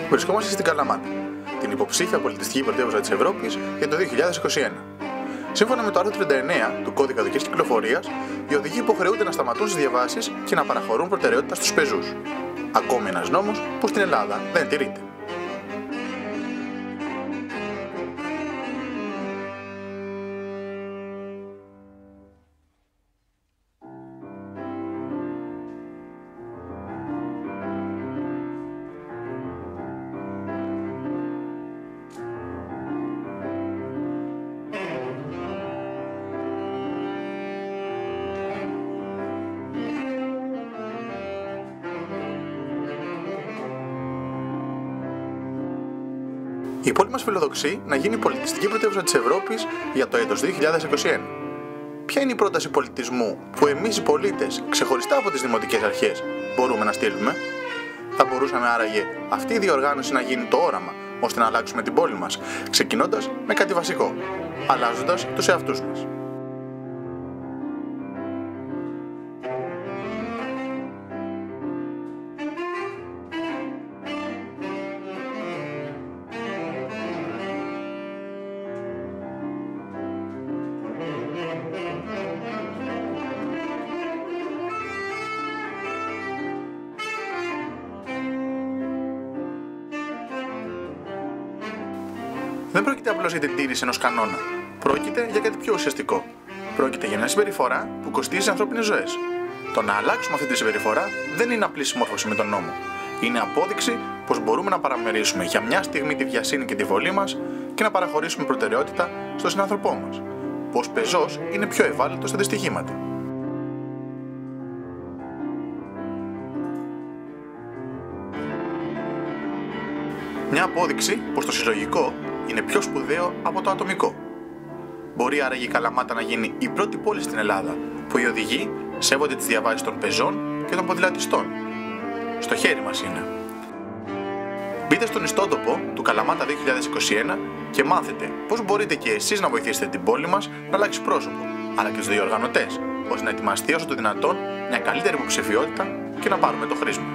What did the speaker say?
Βρισκόμαστε στην Καλαμάτα, την υποψήφια πολιτιστική πρωτεύουσα της Ευρώπης για το 2021. Σύμφωνα με το άρθρο 39 του Κώδικα Οδικής Κυκλοφορίας, οι οδηγοί υποχρεούνται να σταματούν στις διαβάσεις και να παραχωρούν προτεραιότητα στους πεζούς. Ακόμη ένας νόμος που στην Ελλάδα δεν τηρείται. Η πόλη μας φιλοδοξεί να γίνει η πολιτιστική πρωτεύουσα της Ευρώπης για το έτος 2021. Ποια είναι η πρόταση πολιτισμού που εμείς οι πολίτες, ξεχωριστά από τις δημοτικές αρχές, μπορούμε να στείλουμε? Θα μπορούσαμε άραγε αυτή η διοργάνωση να γίνει το όραμα, ώστε να αλλάξουμε την πόλη μας, ξεκινώντας με κάτι βασικό, αλλάζοντας τους εαυτούς μας. Δεν πρόκειται απλώς για την τήρηση ενός κανόνα. Πρόκειται για κάτι πιο ουσιαστικό. Πρόκειται για μια συμπεριφορά που κοστίζει ανθρώπινες ζωές. Το να αλλάξουμε αυτή τη συμπεριφορά δεν είναι απλή συμμόρφωση με τον νόμο. Είναι απόδειξη πως μπορούμε να παραμερίσουμε για μια στιγμή τη βιασύνη και τη βολή μας και να παραχωρήσουμε προτεραιότητα στον συνάνθρωπό μας. Πως πεζός είναι πιο ευάλωτος στα δυστυχήματα. Μια απόδειξη πως το συλλογικό είναι πιο σπουδαίο από το ατομικό. Μπορεί άραγε η Καλαμάτα να γίνει η πρώτη πόλη στην Ελλάδα που οι οδηγοί σέβονται τις διαβάσεις των πεζών και των ποδηλατιστών. Στο χέρι μας είναι. Μπείτε στον ιστότοπο του Καλαμάτα 2021 και μάθετε πώς μπορείτε και εσείς να βοηθήσετε την πόλη μας να αλλάξει πρόσωπο, αλλά και τους διοργανωτές, ώστε να ετοιμαστεί όσο το δυνατόν μια καλύτερη υποψηφιότητα και να πάρουμε το χρήσμα.